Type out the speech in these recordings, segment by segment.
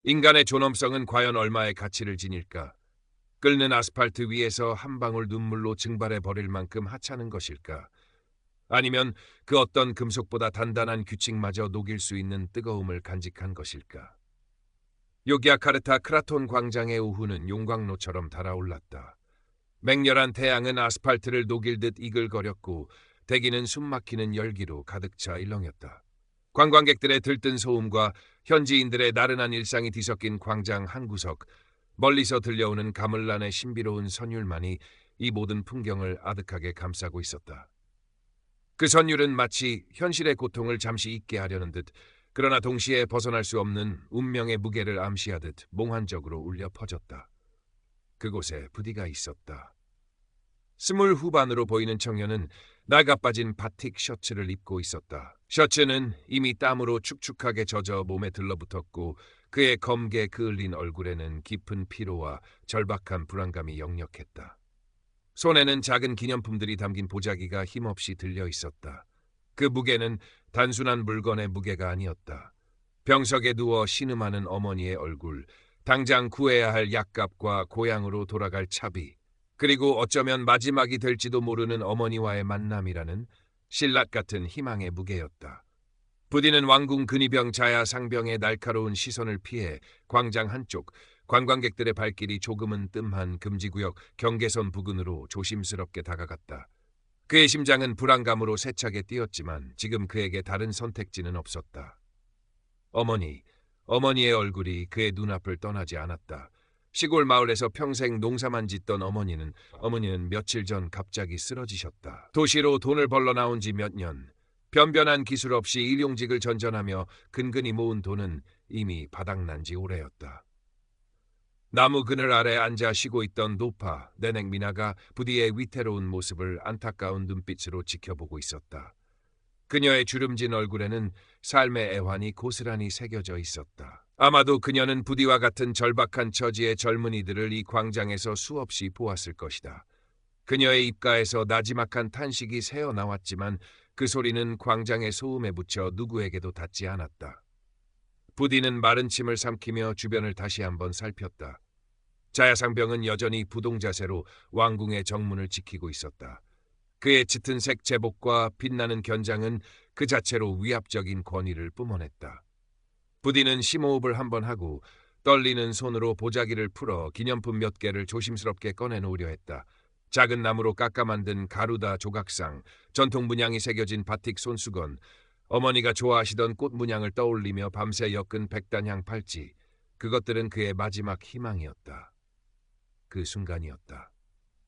인간의 존엄성은 과연 얼마의 가치를 지닐까? 끓는 아스팔트 위에서 한 방울 눈물로 증발해 버릴 만큼 하찮은 것일까? 아니면 그 어떤 금속보다 단단한 규칙마저 녹일 수 있는 뜨거움을 간직한 것일까? 요기야카르타 크라톤 광장의 오후는 용광로처럼 달아올랐다. 맹렬한 태양은 아스팔트를 녹일 듯 이글거렸고 대기는 숨막히는 열기로 가득 차 일렁였다. 관광객들의 들뜬 소음과 현지인들의 나른한 일상이 뒤섞인 광장 한 구석, 멀리서 들려오는 가물란의 신비로운 선율만이 이 모든 풍경을 아득하게 감싸고 있었다. 그 선율은 마치 현실의 고통을 잠시 잊게 하려는 듯, 그러나 동시에 벗어날 수 없는 운명의 무게를 암시하듯 몽환적으로 울려 퍼졌다. 그곳에 부디가 있었다. 스물 후반으로 보이는 청년은 낡아 빠진 바틱 셔츠를 입고 있었다. 셔츠는 이미 땀으로 축축하게 젖어 몸에 들러붙었고 그의 검게 그을린 얼굴에는 깊은 피로와 절박한 불안감이 역력했다. 손에는 작은 기념품들이 담긴 보자기가 힘없이 들려 있었다. 그 무게는 단순한 물건의 무게가 아니었다. 병석에 누워 신음하는 어머니의 얼굴, 당장 구해야 할 약값과 고향으로 돌아갈 차비, 그리고 어쩌면 마지막이 될지도 모르는 어머니와의 만남이라는 신라 같은 희망의 무게였다. 부디는 왕궁 근위병 자야 상병의 날카로운 시선을 피해 광장 한쪽, 관광객들의 발길이 조금은 뜸한 금지구역 경계선 부근으로 조심스럽게 다가갔다. 그의 심장은 불안감으로 세차게 뛰었지만 지금 그에게 다른 선택지는 없었다. 어머니의 얼굴이 그의 눈앞을 떠나지 않았다. 시골 마을에서 평생 농사만 짓던 어머니는 며칠 전 갑자기 쓰러지셨다. 도시로 돈을 벌러 나온 지 몇 년, 변변한 기술 없이 일용직을 전전하며 근근히 모은 돈은 이미 바닥난 지 오래였다. 나무 그늘 아래 앉아 쉬고 있던 노파, 내넥 미나가 부디의 위태로운 모습을 안타까운 눈빛으로 지켜보고 있었다. 그녀의 주름진 얼굴에는 삶의 애환이 고스란히 새겨져 있었다. 아마도 그녀는 부디와 같은 절박한 처지의 젊은이들을 이 광장에서 수없이 보았을 것이다. 그녀의 입가에서 나지막한 탄식이 새어나왔지만 그 소리는 광장의 소음에 묻혀 누구에게도 닿지 않았다. 부디는 마른 침을 삼키며 주변을 다시 한번 살폈다. 자야상병은 여전히 부동자세로 왕궁의 정문을 지키고 있었다. 그의 짙은 색 제복과 빛나는 견장은 그 자체로 위압적인 권위를 뿜어냈다. 부디는 심호흡을 한번 하고 떨리는 손으로 보자기를 풀어 기념품 몇 개를 조심스럽게 꺼내놓으려 했다. 작은 나무로 깎아 만든 가루다 조각상, 전통 문양이 새겨진 바틱 손수건, 어머니가 좋아하시던 꽃 문양을 떠올리며 밤새 엮은 백단향 팔찌, 그것들은 그의 마지막 희망이었다. 그 순간이었다.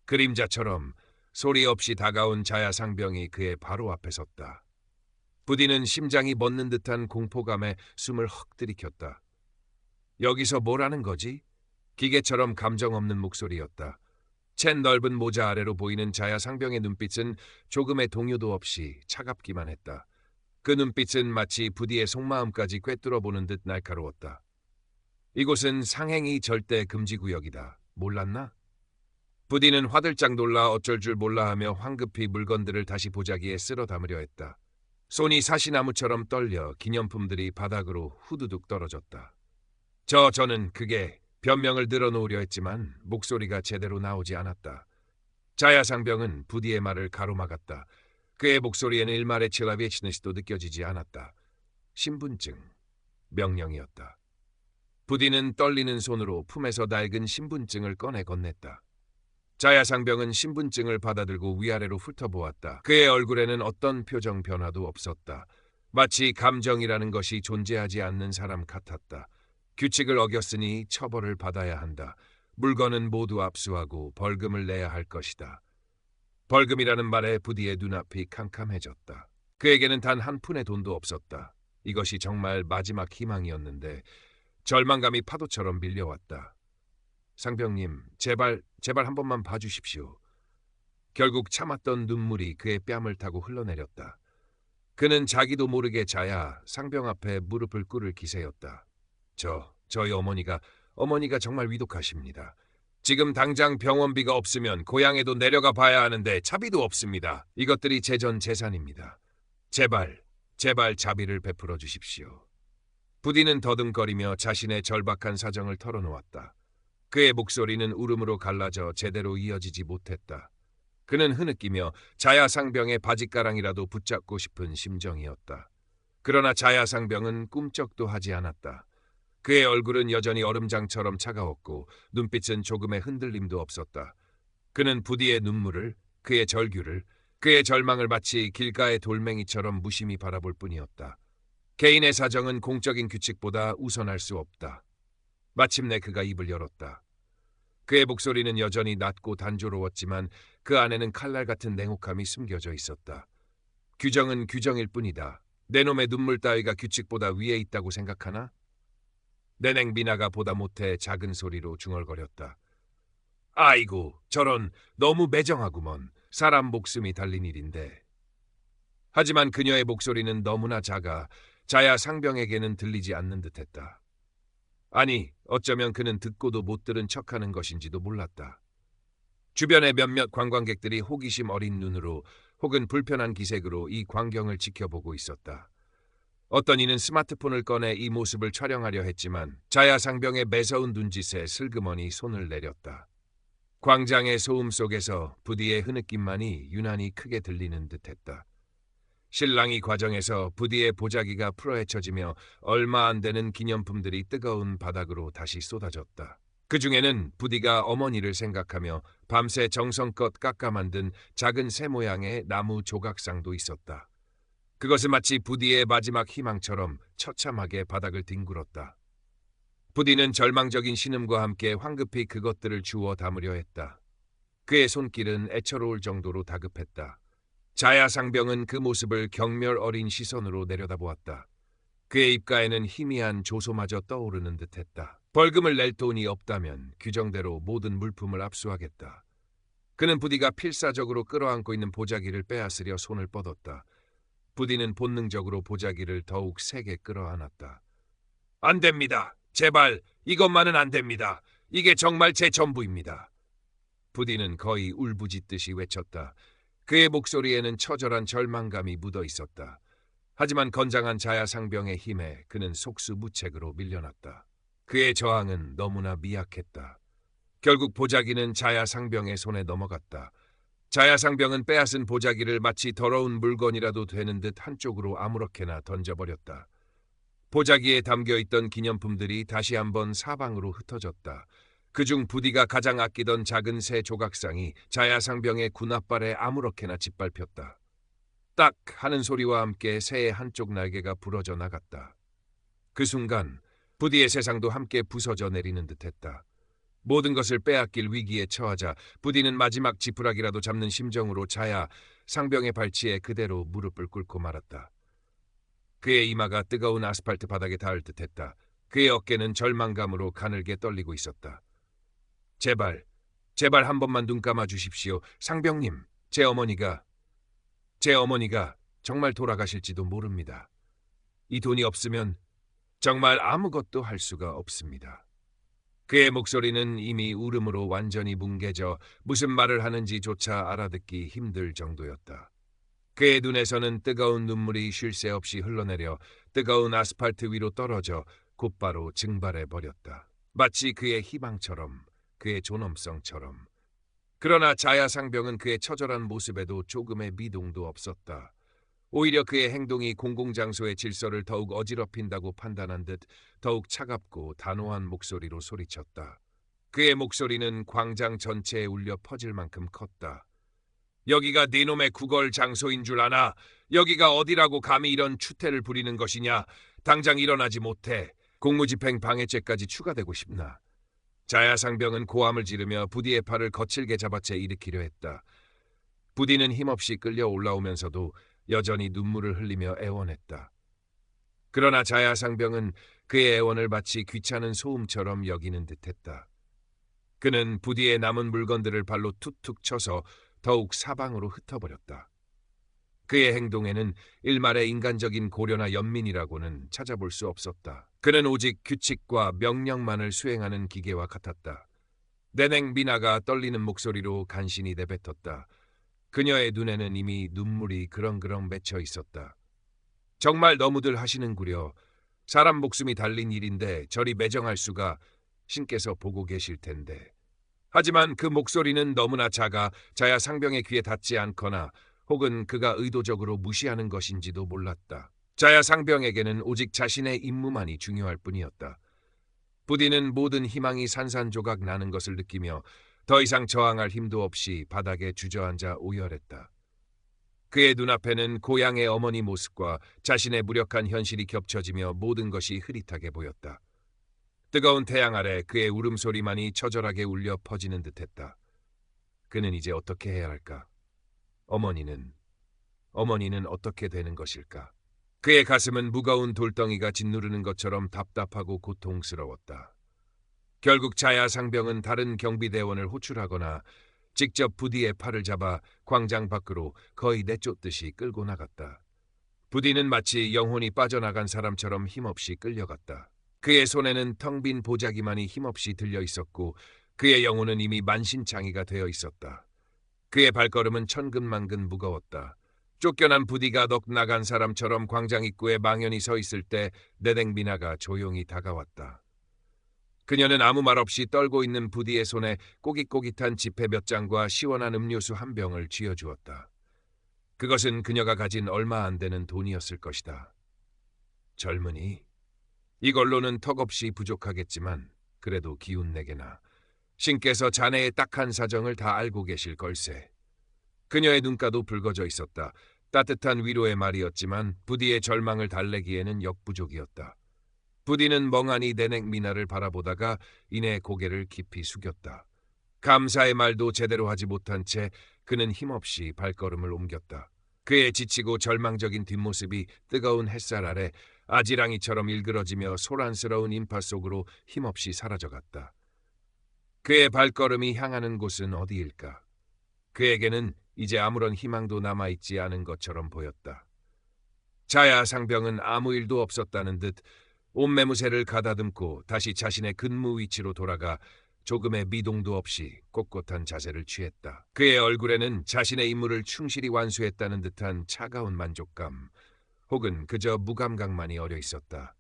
그림자처럼 소리 없이 다가온 자야상병이 그의 바로 앞에 섰다. 부디는 심장이 멎는 듯한 공포감에 숨을 헉 들이켰다. 여기서 뭘 하는 거지? 기계처럼 감정 없는 목소리였다. 챈 넓은 모자 아래로 보이는 자야상병의 눈빛은 조금의 동요도 없이 차갑기만 했다. 그 눈빛은 마치 부디의 속마음까지 꿰뚫어보는 듯 날카로웠다. 이곳은 상행위 절대 금지구역이다. 몰랐나? 부디는 화들짝 놀라 어쩔 줄 몰라하며 황급히 물건들을 다시 보자기에 쓸어 담으려 했다. 손이 사시나무처럼 떨려 기념품들이 바닥으로 후두둑 떨어졌다. 저는 그게 변명을 늘어놓으려 했지만 목소리가 제대로 나오지 않았다. 자야상병은 부디의 말을 가로막았다. 그의 목소리에는 일말의 칠라비치니스도 느껴지지 않았다. 신분증, 명령이었다. 부디는 떨리는 손으로 품에서 낡은 신분증을 꺼내 건넸다. 자야상병은 신분증을 받아들고 위아래로 훑어보았다. 그의 얼굴에는 어떤 표정 변화도 없었다. 마치 감정이라는 것이 존재하지 않는 사람 같았다. 규칙을 어겼으니 처벌을 받아야 한다. 물건은 모두 압수하고 벌금을 내야 할 것이다. 벌금이라는 말에 부디의 눈앞이 캄캄해졌다. 그에게는 단 한 푼의 돈도 없었다. 이것이 정말 마지막 희망이었는데 절망감이 파도처럼 밀려왔다. 상병님, 제발 한 번만 봐주십시오. 결국 참았던 눈물이 그의 뺨을 타고 흘러내렸다. 그는 자기도 모르게 자야 상병 앞에 무릎을 꿇을 기세였다. 저희 어머니가 정말 위독하십니다. 지금 당장 병원비가 없으면 고향에도 내려가 봐야 하는데 차비도 없습니다. 이것들이 제 전 재산입니다. 제발 자비를 베풀어 주십시오. 부디는 더듬거리며 자신의 절박한 사정을 털어놓았다. 그의 목소리는 울음으로 갈라져 제대로 이어지지 못했다. 그는 흐느끼며 자야상병의 바짓가랑이라도 붙잡고 싶은 심정이었다. 그러나 자야상병은 꿈쩍도 하지 않았다. 그의 얼굴은 여전히 얼음장처럼 차가웠고 눈빛은 조금의 흔들림도 없었다. 그는 부디의 눈물을, 그의 절규를, 그의 절망을 마치 길가의 돌멩이처럼 무심히 바라볼 뿐이었다. 개인의 사정은 공적인 규칙보다 우선할 수 없다. 마침내 그가 입을 열었다. 그의 목소리는 여전히 낮고 단조로웠지만 그 안에는 칼날 같은 냉혹함이 숨겨져 있었다. 규정은 규정일 뿐이다. 내 놈의 눈물 따위가 규칙보다 위에 있다고 생각하나? 내냉 미나가 보다 못해 작은 소리로 중얼거렸다. 아이고, 저런, 너무 매정하구먼. 사람 목숨이 달린 일인데. 하지만 그녀의 목소리는 너무나 작아 자야 상병에게는 들리지 않는 듯했다. 아니, 어쩌면 그는 듣고도 못 들은 척하는 것인지도 몰랐다. 주변의 몇몇 관광객들이 호기심 어린 눈으로 혹은 불편한 기색으로 이 광경을 지켜보고 있었다. 어떤 이는 스마트폰을 꺼내 이 모습을 촬영하려 했지만 자야 상병의 매서운 눈짓에 슬그머니 손을 내렸다. 광장의 소음 속에서 부디의 흐느낌만이 유난히 크게 들리는 듯했다. 실랑이 과정에서 부디의 보자기가 풀어헤쳐지며 얼마 안 되는 기념품들이 뜨거운 바닥으로 다시 쏟아졌다. 그 중에는 부디가 어머니를 생각하며 밤새 정성껏 깎아 만든 작은 새 모양의 나무 조각상도 있었다. 그것은 마치 부디의 마지막 희망처럼 처참하게 바닥을 뒹굴었다. 부디는 절망적인 신음과 함께 황급히 그것들을 주워 담으려 했다. 그의 손길은 애처로울 정도로 다급했다. 자야 상병은 그 모습을 경멸 어린 시선으로 내려다보았다. 그의 입가에는 희미한 조소마저 떠오르는 듯했다. 벌금을 낼 돈이 없다면 규정대로 모든 물품을 압수하겠다. 그는 부디가 필사적으로 끌어안고 있는 보자기를 빼앗으려 손을 뻗었다. 부디는 본능적으로 보자기를 더욱 세게 끌어안았다. 안 됩니다. 제발 이것만은 안 됩니다. 이게 정말 제 전부입니다. 부디는 거의 울부짖듯이 외쳤다. 그의 목소리에는 처절한 절망감이 묻어 있었다. 하지만 건장한 자야 상병의 힘에 그는 속수무책으로 밀려났다. 그의 저항은 너무나 미약했다. 결국 보자기는 자야 상병의 손에 넘어갔다. 자야 상병은 빼앗은 보자기를 마치 더러운 물건이라도 되는 듯 한쪽으로 아무렇게나 던져버렸다. 보자기에 담겨있던 기념품들이 다시 한번 사방으로 흩어졌다. 그중 부디가 가장 아끼던 작은 새 조각상이 자야 상병의 군홧발에 아무렇게나 짓밟혔다. 딱 하는 소리와 함께 새의 한쪽 날개가 부러져 나갔다. 그 순간 부디의 세상도 함께 부서져 내리는 듯했다. 모든 것을 빼앗길 위기에 처하자 부디는 마지막 지푸라기라도 잡는 심정으로 자야 상병의 발치에 그대로 무릎을 꿇고 말았다. 그의 이마가 뜨거운 아스팔트 바닥에 닿을 듯했다. 그의 어깨는 절망감으로 가늘게 떨리고 있었다. 제발 한 번만 눈 감아 주십시오. 상병님, 제 어머니가 정말 돌아가실지도 모릅니다. 이 돈이 없으면 정말 아무것도 할 수가 없습니다. 그의 목소리는 이미 울음으로 완전히 뭉개져 무슨 말을 하는지조차 알아듣기 힘들 정도였다. 그의 눈에서는 뜨거운 눈물이 쉴 새 없이 흘러내려 뜨거운 아스팔트 위로 떨어져 곧바로 증발해 버렸다. 마치 그의 희망처럼, 그의 존엄성처럼. 그러나 자야 상병은 그의 처절한 모습에도 조금의 미동도 없었다. 오히려 그의 행동이 공공장소의 질서를 더욱 어지럽힌다고 판단한 듯 더욱 차갑고 단호한 목소리로 소리쳤다. 그의 목소리는 광장 전체에 울려 퍼질 만큼 컸다. 여기가 네 놈의 구걸 장소인 줄 아나? 여기가 어디라고 감히 이런 추태를 부리는 것이냐? 당장 일어나지 못해. 공무집행 방해죄까지 추가되고 싶나? 자야 상병은 고함을 지르며 부디의 팔을 거칠게 잡아채 일으키려 했다. 부디는 힘없이 끌려 올라오면서도 여전히 눈물을 흘리며 애원했다. 그러나 자야 상병은 그의 애원을 마치 귀찮은 소음처럼 여기는 듯했다. 그는 부디의 남은 물건들을 발로 툭툭 쳐서 더욱 사방으로 흩어버렸다. 그의 행동에는 일말의 인간적인 고려나 연민이라고는 찾아볼 수 없었다. 그는 오직 규칙과 명령만을 수행하는 기계와 같았다. 내냉 미나가 떨리는 목소리로 간신히 내뱉었다. 그녀의 눈에는 이미 눈물이 그렁그렁 맺혀 있었다. 정말 너무들 하시는구려. 사람 목숨이 달린 일인데 저리 매정할 수가 신께서 보고 계실 텐데. 하지만 그 목소리는 너무나 작아 자야 상병의 귀에 닿지 않거나 혹은 그가 의도적으로 무시하는 것인지도 몰랐다. 자야 상병에게는 오직 자신의 임무만이 중요할 뿐이었다. 부디는 모든 희망이 산산조각 나는 것을 느끼며 더 이상 저항할 힘도 없이 바닥에 주저앉아 오열했다. 그의 눈앞에는 고향의 어머니 모습과 자신의 무력한 현실이 겹쳐지며 모든 것이 흐릿하게 보였다. 뜨거운 태양 아래 그의 울음소리만이 처절하게 울려 퍼지는 듯했다. 그는 이제 어떻게 해야 할까? 어머니는 어떻게 되는 것일까? 그의 가슴은 무거운 돌덩이가 짓누르는 것처럼 답답하고 고통스러웠다. 결국 자야 상병은 다른 경비대원을 호출하거나 직접 부디의 팔을 잡아 광장 밖으로 거의 내쫓듯이 끌고 나갔다. 부디는 마치 영혼이 빠져나간 사람처럼 힘없이 끌려갔다. 그의 손에는 텅 빈 보자기만이 힘없이 들려 있었고 그의 영혼은 이미 만신창이가 되어 있었다. 그의 발걸음은 천근만근 무거웠다. 쫓겨난 부디가 넋 나간 사람처럼 광장 입구에 망연히 서 있을 때 네댕미나가 조용히 다가왔다. 그녀는 아무 말 없이 떨고 있는 부디의 손에 꼬깃꼬깃한 지폐 몇 장과 시원한 음료수 한 병을 쥐어주었다. 그것은 그녀가 가진 얼마 안 되는 돈이었을 것이다. 젊은이, 이걸로는 턱없이 부족하겠지만 그래도 기운 내게나. 신께서 자네의 딱한 사정을 다 알고 계실 걸세. 그녀의 눈가도 붉어져 있었다. 따뜻한 위로의 말이었지만 부디의 절망을 달래기에는 역부족이었다. 부디는 멍하니 네넥미나를 바라보다가 이내 고개를 깊이 숙였다. 감사의 말도 제대로 하지 못한 채 그는 힘없이 발걸음을 옮겼다. 그의 지치고 절망적인 뒷모습이 뜨거운 햇살 아래 아지랑이처럼 일그러지며 소란스러운 인파 속으로 힘없이 사라져갔다. 그의 발걸음이 향하는 곳은 어디일까? 그에게는 이제 아무런 희망도 남아있지 않은 것처럼 보였다. 자야 상병은 아무 일도 없었다는 듯 옷매무새를 가다듬고 다시 자신의 근무 위치로 돌아가 조금의 미동도 없이 꼿꼿한 자세를 취했다. 그의 얼굴에는 자신의 임무를 충실히 완수했다는 듯한 차가운 만족감, 혹은 그저 무감각만이 어려 있었다.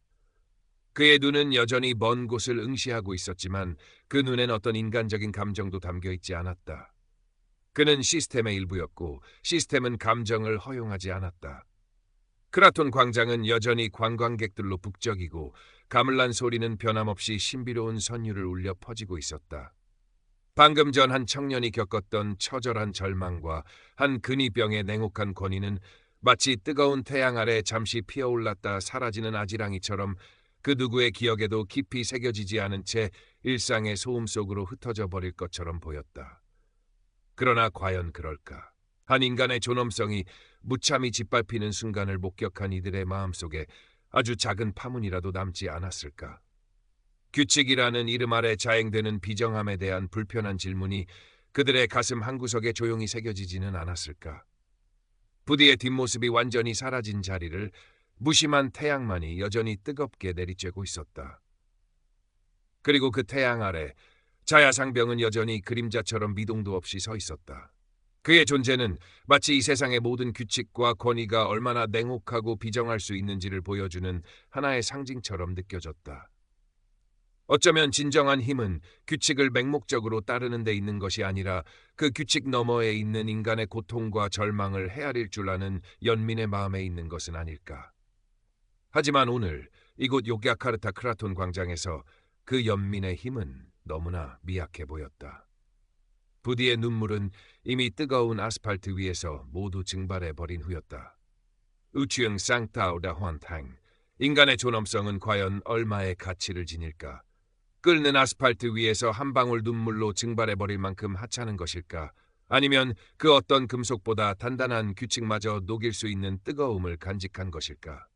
그의 눈은 여전히 먼 곳을 응시하고 있었지만 그 눈엔 어떤 인간적인 감정도 담겨 있지 않았다. 그는 시스템의 일부였고 시스템은 감정을 허용하지 않았다. 크라톤 광장은 여전히 관광객들로 북적이고 가물란 소리는 변함없이 신비로운 선율을 울려 퍼지고 있었다. 방금 전 한 청년이 겪었던 처절한 절망과 한 근위병의 냉혹한 권위는 마치 뜨거운 태양 아래 잠시 피어올랐다 사라지는 아지랑이처럼 그 누구의 기억에도 깊이 새겨지지 않은 채 일상의 소음 속으로 흩어져 버릴 것처럼 보였다. 그러나 과연 그럴까? 한 인간의 존엄성이 무참히 짓밟히는 순간을 목격한 이들의 마음속에 아주 작은 파문이라도 남지 않았을까? 규칙이라는 이름 아래 자행되는 비정함에 대한 불편한 질문이 그들의 가슴 한구석에 조용히 새겨지지는 않았을까? 부디의 뒷모습이 완전히 사라진 자리를 무심한 태양만이 여전히 뜨겁게 내리쬐고 있었다. 그리고 그 태양 아래 자야 상병은 여전히 그림자처럼 미동도 없이 서 있었다. 그의 존재는 마치 이 세상의 모든 규칙과 권위가 얼마나 냉혹하고 비정할 수 있는지를 보여주는 하나의 상징처럼 느껴졌다. 어쩌면 진정한 힘은 규칙을 맹목적으로 따르는 데 있는 것이 아니라 그 규칙 너머에 있는 인간의 고통과 절망을 헤아릴 줄 아는 연민의 마음에 있는 것은 아닐까. 하지만 오늘 이곳 요갸카르타 크라톤 광장에서 그 연민의 힘은 너무나 미약해 보였다. 부디의 눈물은 이미 뜨거운 아스팔트 위에서 모두 증발해버린 후였다. 우추응 쌍타오다 환탕, 인간의 존엄성은 과연 얼마의 가치를 지닐까? 끓는 아스팔트 위에서 한 방울 눈물로 증발해버릴 만큼 하찮은 것일까? 아니면 그 어떤 금속보다 단단한 규칙마저 녹일 수 있는 뜨거움을 간직한 것일까?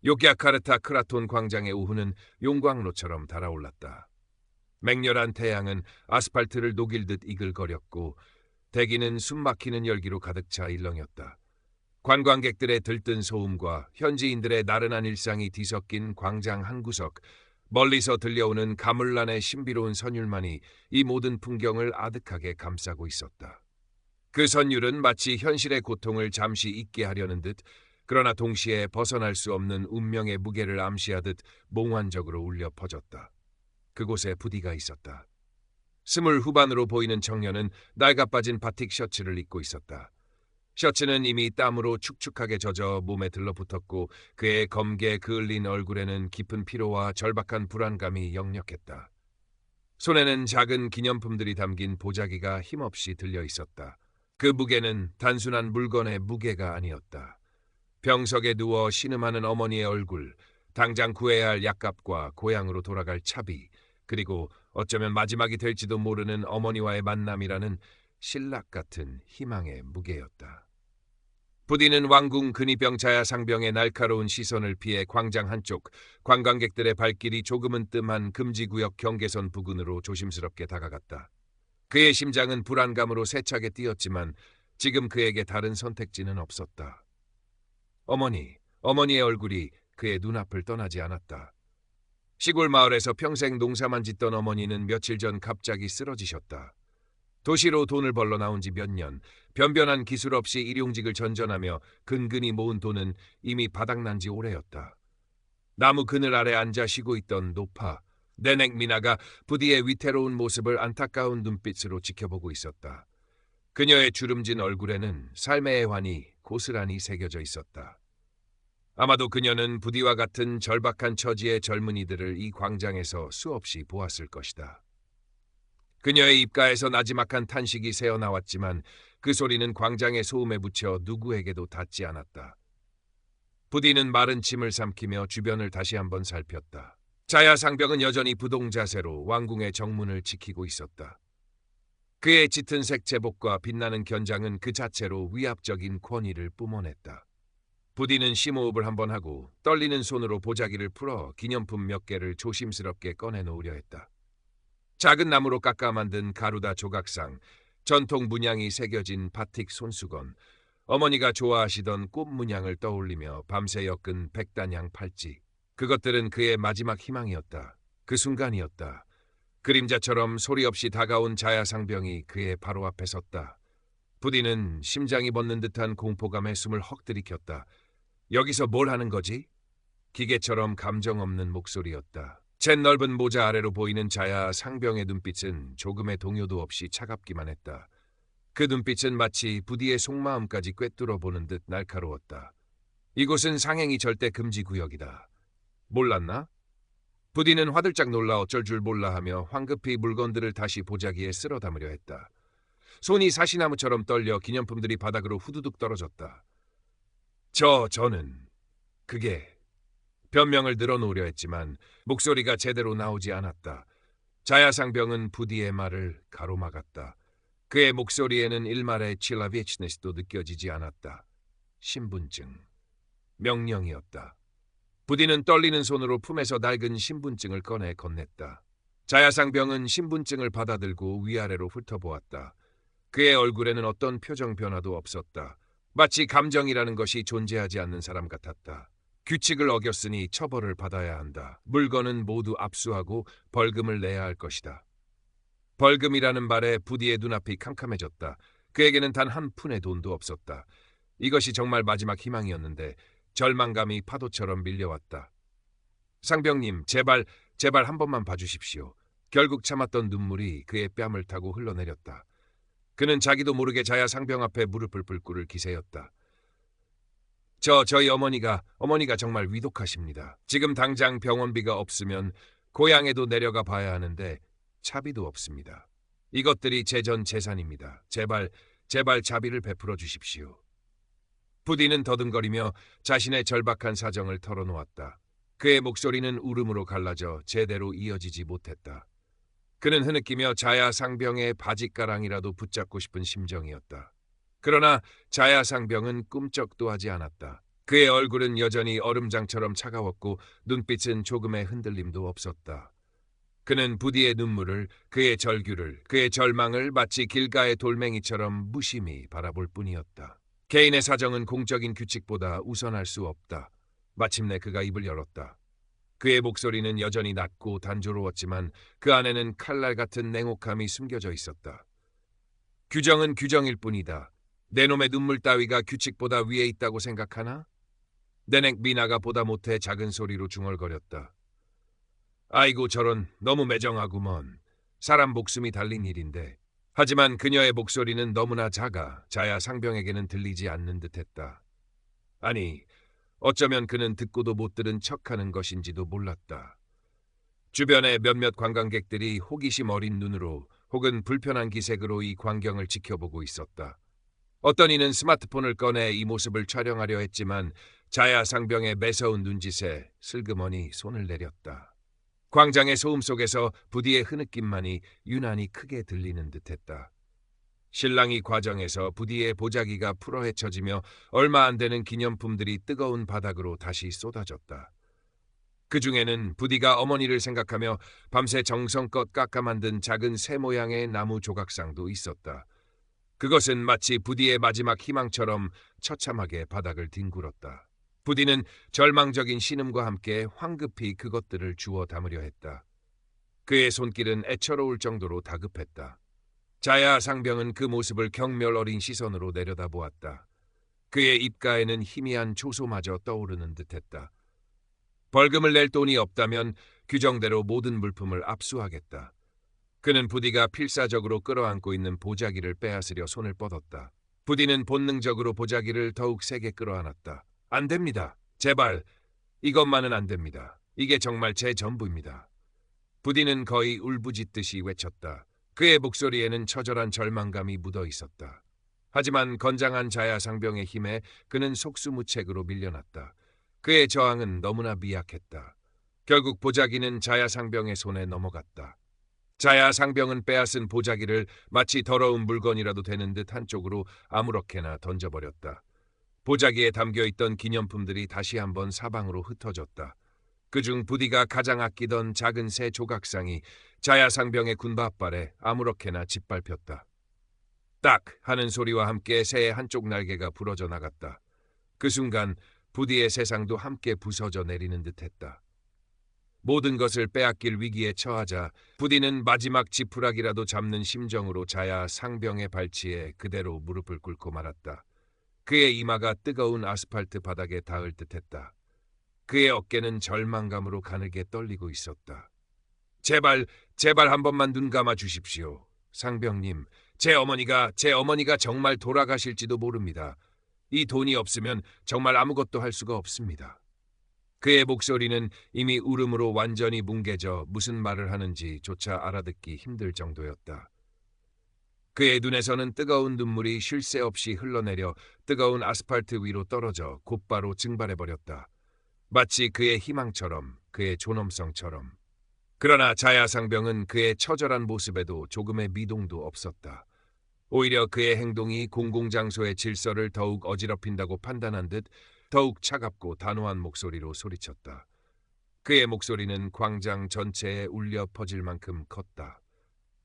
요갸카르타 크라톤 광장의 오후는 용광로처럼 달아올랐다. 맹렬한 태양은 아스팔트를 녹일 듯 이글거렸고 대기는 숨막히는 열기로 가득 차 일렁였다. 관광객들의 들뜬 소음과 현지인들의 나른한 일상이 뒤섞인 광장 한 구석, 멀리서 들려오는 가물란의 신비로운 선율만이 이 모든 풍경을 아득하게 감싸고 있었다. 그 선율은 마치 현실의 고통을 잠시 잊게 하려는 듯 그러나 동시에 벗어날 수 없는 운명의 무게를 암시하듯 몽환적으로 울려 퍼졌다. 그곳에 부디가 있었다. 20 후반으로 보이는 청년은 낡아빠진 바틱 셔츠를 입고 있었다. 셔츠는 이미 땀으로 축축하게 젖어 몸에 들러붙었고 그의 검게 그을린 얼굴에는 깊은 피로와 절박한 불안감이 역력했다. 손에는 작은 기념품들이 담긴 보자기가 힘없이 들려 있었다. 그 무게는 단순한 물건의 무게가 아니었다. 병석에 누워 신음하는 어머니의 얼굴, 당장 구해야 할 약값과 고향으로 돌아갈 차비, 그리고 어쩌면 마지막이 될지도 모르는 어머니와의 만남이라는 신락 같은 희망의 무게였다. 부디는 왕궁 근위병 자야상병의 날카로운 시선을 피해 광장 한쪽 관광객들의 발길이 조금은 뜸한 금지구역 경계선 부근으로 조심스럽게 다가갔다. 그의 심장은 불안감으로 세차게 뛰었지만 지금 그에게 다른 선택지는 없었다. 어머니의 얼굴이 그의 눈앞을 떠나지 않았다. 시골 마을에서 평생 농사만 짓던 어머니는 며칠 전 갑자기 쓰러지셨다. 도시로 돈을 벌러 나온 지 몇 년, 변변한 기술 없이 일용직을 전전하며 근근히 모은 돈은 이미 바닥난 지 오래였다. 나무 그늘 아래 앉아 쉬고 있던 노파, 내넥 미나가 부디의 위태로운 모습을 안타까운 눈빛으로 지켜보고 있었다. 그녀의 주름진 얼굴에는 삶의 애환이 고스란히 새겨져 있었다. 아마도 그녀는 부디와 같은 절박한 처지의 젊은이들을 이 광장에서 수없이 보았을 것이다. 그녀의 입가에서 나지막한 탄식이 새어나왔지만 그 소리는 광장의 소음에 묻혀 누구에게도 닿지 않았다. 부디는 마른 침을 삼키며 주변을 다시 한번 살폈다. 자야상병은 여전히 부동 자세로 왕궁의 정문을 지키고 있었다. 그의 짙은 색 제복과 빛나는 견장은 그 자체로 위압적인 권위를 뿜어냈다. 부디는 심호흡을 한번 하고 떨리는 손으로 보자기를 풀어 기념품 몇 개를 조심스럽게 꺼내놓으려 했다. 작은 나무로 깎아 만든 가루다 조각상, 전통 문양이 새겨진 바틱 손수건, 어머니가 좋아하시던 꽃 문양을 떠올리며 밤새 엮은 백단양 팔찌. 그것들은 그의 마지막 희망이었다. 그 순간이었다. 그림자처럼 소리 없이 다가온 자야상병이 그의 바로 앞에 섰다. 부디는 심장이 멎는 듯한 공포감에 숨을 헉 들이켰다. 여기서 뭘 하는 거지? 기계처럼 감정 없는 목소리였다. 잿 넓은 모자 아래로 보이는 자야상병의 눈빛은 조금의 동요도 없이 차갑기만 했다. 그 눈빛은 마치 부디의 속마음까지 꿰뚫어 보는 듯 날카로웠다. 이곳은 상행이 절대 금지 구역이다. 몰랐나? 부디는 화들짝 놀라 어쩔 줄 몰라 하며 황급히 물건들을 다시 보자기에 쓸어 담으려 했다. 손이 사시나무처럼 떨려 기념품들이 바닥으로 후두둑 떨어졌다. 저는 그게... 변명을 늘어놓으려 했지만 목소리가 제대로 나오지 않았다. 자야상병은 부디의 말을 가로막았다. 그의 목소리에는 일말의 칠라비치네스도 느껴지지 않았다. 신분증. 명령이었다. 부디는 떨리는 손으로 품에서 낡은 신분증을 꺼내 건넸다. 자야상병은 신분증을 받아들고 위아래로 훑어보았다. 그의 얼굴에는 어떤 표정 변화도 없었다. 마치 감정이라는 것이 존재하지 않는 사람 같았다. 규칙을 어겼으니 처벌을 받아야 한다. 물건은 모두 압수하고 벌금을 내야 할 것이다. 벌금이라는 말에 부디의 눈앞이 캄캄해졌다. 그에게는 단 한 푼의 돈도 없었다. 이것이 정말 마지막 희망이었는데 절망감이 파도처럼 밀려왔다. 상병님, 제발 한 번만 봐주십시오. 결국 참았던 눈물이 그의 뺨을 타고 흘러내렸다. 그는 자기도 모르게 자야상병 앞에 무릎을 꿇을 기세였다. 저희 어머니가 정말 위독하십니다. 지금 당장 병원비가 없으면 고향에도 내려가 봐야 하는데 차비도 없습니다. 이것들이 제 전 재산입니다. 제발 자비를 베풀어 주십시오. 부디는 더듬거리며 자신의 절박한 사정을 털어놓았다. 그의 목소리는 울음으로 갈라져 제대로 이어지지 못했다. 그는 흐느끼며 자야상병의 바짓가랑이라도 붙잡고 싶은 심정이었다. 그러나 자야상병은 꿈쩍도 하지 않았다. 그의 얼굴은 여전히 얼음장처럼 차가웠고 눈빛은 조금의 흔들림도 없었다. 그는 부디의 눈물을, 그의 절규를, 그의 절망을 마치 길가의 돌멩이처럼 무심히 바라볼 뿐이었다. 개인의 사정은 공적인 규칙보다 우선할 수 없다. 마침내 그가 입을 열었다. 그의 목소리는 여전히 낮고 단조로웠지만 그 안에는 칼날 같은 냉혹함이 숨겨져 있었다. 규정은 규정일 뿐이다. 내 놈의 눈물 따위가 규칙보다 위에 있다고 생각하나? 내넥 미나가 보다 못해 작은 소리로 중얼거렸다. 아이고 저런 너무 매정하구먼. 사람 목숨이 달린 일인데. 하지만 그녀의 목소리는 너무나 작아 자야 상병에게는 들리지 않는 듯했다. 아니, 어쩌면 그는 듣고도 못 들은 척하는 것인지도 몰랐다. 주변의 몇몇 관광객들이 호기심 어린 눈으로 혹은 불편한 기색으로 이 광경을 지켜보고 있었다. 어떤 이는 스마트폰을 꺼내 이 모습을 촬영하려 했지만 자야 상병의 매서운 눈짓에 슬그머니 손을 내렸다. 광장의 소음 속에서 부디의 흐느낌만이 유난히 크게 들리는 듯했다. 신랑이 과정에서 부디의 보자기가 풀어헤쳐지며 얼마 안 되는 기념품들이 뜨거운 바닥으로 다시 쏟아졌다. 그 중에는 부디가 어머니를 생각하며 밤새 정성껏 깎아 만든 작은 새 모양의 나무 조각상도 있었다. 그것은 마치 부디의 마지막 희망처럼 처참하게 바닥을 뒹굴었다. 부디는 절망적인 신음과 함께 황급히 그것들을 주워 담으려 했다. 그의 손길은 애처로울 정도로 다급했다. 자야 상병은 그 모습을 경멸 어린 시선으로 내려다보았다. 그의 입가에는 희미한 초소마저 떠오르는 듯했다. 벌금을 낼 돈이 없다면 규정대로 모든 물품을 압수하겠다. 그는 부디가 필사적으로 끌어안고 있는 보자기를 빼앗으려 손을 뻗었다. 부디는 본능적으로 보자기를 더욱 세게 끌어안았다. 안 됩니다. 제발. 이것만은 안 됩니다. 이게 정말 제 전부입니다. 부디는 거의 울부짖듯이 외쳤다. 그의 목소리에는 처절한 절망감이 묻어 있었다. 하지만 건장한 자야 상병의 힘에 그는 속수무책으로 밀려났다. 그의 저항은 너무나 미약했다. 결국 보자기는 자야 상병의 손에 넘어갔다. 자야 상병은 빼앗은 보자기를 마치 더러운 물건이라도 되는 듯 한쪽으로 아무렇게나 던져버렸다. 보자기에 담겨있던 기념품들이 다시 한번 사방으로 흩어졌다. 그중 부디가 가장 아끼던 작은 새 조각상이 자야 상병의 군바발에 아무렇게나 짓밟혔다. 딱 하는 소리와 함께 새의 한쪽 날개가 부러져 나갔다. 그 순간 부디의 세상도 함께 부서져 내리는 듯했다. 모든 것을 빼앗길 위기에 처하자 부디는 마지막 지푸라기라도 잡는 심정으로 자야 상병의 발치에 그대로 무릎을 꿇고 말았다. 그의 이마가 뜨거운 아스팔트 바닥에 닿을 듯했다. 그의 어깨는 절망감으로 가늘게 떨리고 있었다. 제발 한 번만 눈 감아 주십시오. 상병님, 제 어머니가 정말 돌아가실지도 모릅니다. 이 돈이 없으면 정말 아무것도 할 수가 없습니다. 그의 목소리는 이미 울음으로 완전히 뭉개져 무슨 말을 하는지조차 알아듣기 힘들 정도였다. 그의 눈에서는 뜨거운 눈물이 쉴 새 없이 흘러내려 뜨거운 아스팔트 위로 떨어져 곧바로 증발해버렸다. 마치 그의 희망처럼, 그의 존엄성처럼. 그러나 자야 상병은 그의 처절한 모습에도 조금의 미동도 없었다. 오히려 그의 행동이 공공장소의 질서를 더욱 어지럽힌다고 판단한 듯 더욱 차갑고 단호한 목소리로 소리쳤다. 그의 목소리는 광장 전체에 울려 퍼질 만큼 컸다.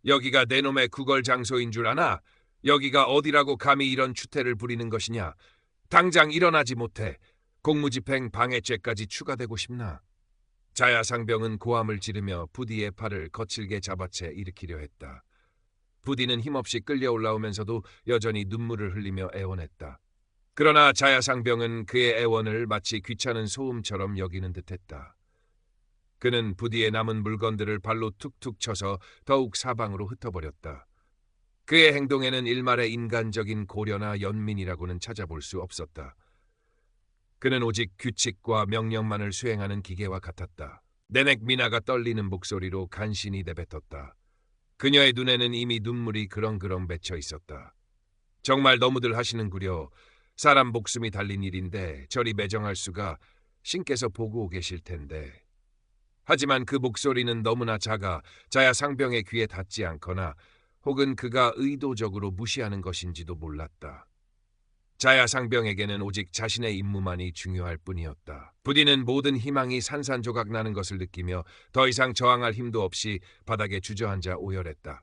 여기가 내 놈의 구걸 장소인 줄 아나? 여기가 어디라고 감히 이런 추태를 부리는 것이냐? 당장 일어나지 못해. 공무집행 방해죄까지 추가되고 싶나? 자야 상병은 고함을 지르며 부디의 팔을 거칠게 잡아채 일으키려 했다. 부디는 힘없이 끌려 올라오면서도 여전히 눈물을 흘리며 애원했다. 그러나 자야 상병은 그의 애원을 마치 귀찮은 소음처럼 여기는 듯했다. 그는 부디의 남은 물건들을 발로 툭툭 쳐서 더욱 사방으로 흩어버렸다. 그의 행동에는 일말의 인간적인 고려나 연민이라고는 찾아볼 수 없었다. 그는 오직 규칙과 명령만을 수행하는 기계와 같았다. 내넥 미나가 떨리는 목소리로 간신히 내뱉었다. 그녀의 눈에는 이미 눈물이 그렁그렁 맺혀 있었다. 정말 너무들 하시는구려. 사람 목숨이 달린 일인데 저리 매정할 수가. 신께서 보고 계실 텐데. 하지만 그 목소리는 너무나 작아 자야 상병의 귀에 닿지 않거나 혹은 그가 의도적으로 무시하는 것인지도 몰랐다. 자야 상병에게는 오직 자신의 임무만이 중요할 뿐이었다. 부디는 모든 희망이 산산조각 나는 것을 느끼며 더 이상 저항할 힘도 없이 바닥에 주저앉아 오열했다.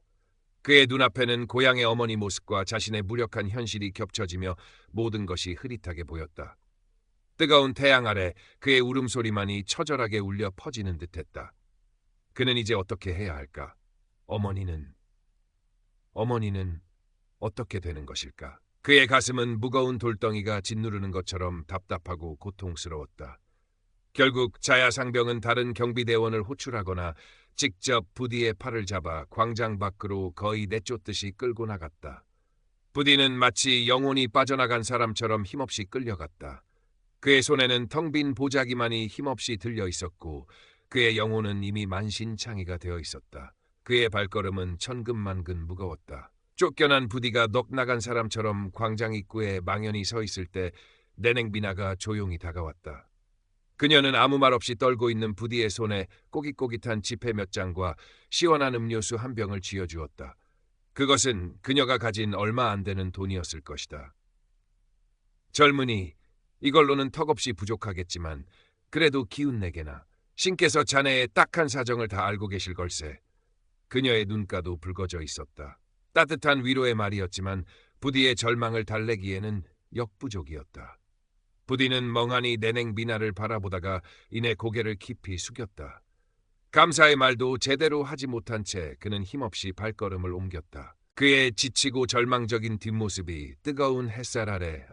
그의 눈앞에는 고향의 어머니 모습과 자신의 무력한 현실이 겹쳐지며 모든 것이 흐릿하게 보였다. 뜨거운 태양 아래 그의 울음소리만이 처절하게 울려 퍼지는 듯했다. 그는 이제 어떻게 해야 할까? 어머니는 어떻게 되는 것일까? 그의 가슴은 무거운 돌덩이가 짓누르는 것처럼 답답하고 고통스러웠다. 결국 자야상병은 다른 경비대원을 호출하거나 직접 부디의 팔을 잡아 광장 밖으로 거의 내쫓듯이 끌고 나갔다. 부디는 마치 영혼이 빠져나간 사람처럼 힘없이 끌려갔다. 그의 손에는 텅 빈 보자기만이 힘없이 들려 있었고 그의 영혼은 이미 만신창이가 되어 있었다. 그의 발걸음은 천근만근 무거웠다. 쫓겨난 부디가 넋 나간 사람처럼 광장 입구에 망연히 서 있을 때 내냉비나가 조용히 다가왔다. 그녀는 아무 말 없이 떨고 있는 부디의 손에 꼬깃꼬깃한 지폐 몇 장과 시원한 음료수 한 병을 쥐어주었다. 그것은 그녀가 가진 얼마 안 되는 돈이었을 것이다. 젊은이, 이걸로는 턱없이 부족하겠지만 그래도 기운내게나. 신께서 자네의 딱한 사정을 다 알고 계실 걸세. 그녀의 눈가도 붉어져 있었다. 따뜻한 위로의 말이었지만 부디의 절망을 달래기에는 역부족이었다. 부디는 멍하니 내냉 미나를 바라보다가 이내 고개를 깊이 숙였다. 감사의 말도 제대로 하지 못한 채 그는 힘없이 발걸음을 옮겼다. 그의 지치고 절망적인 뒷모습이 뜨거운 햇살 아래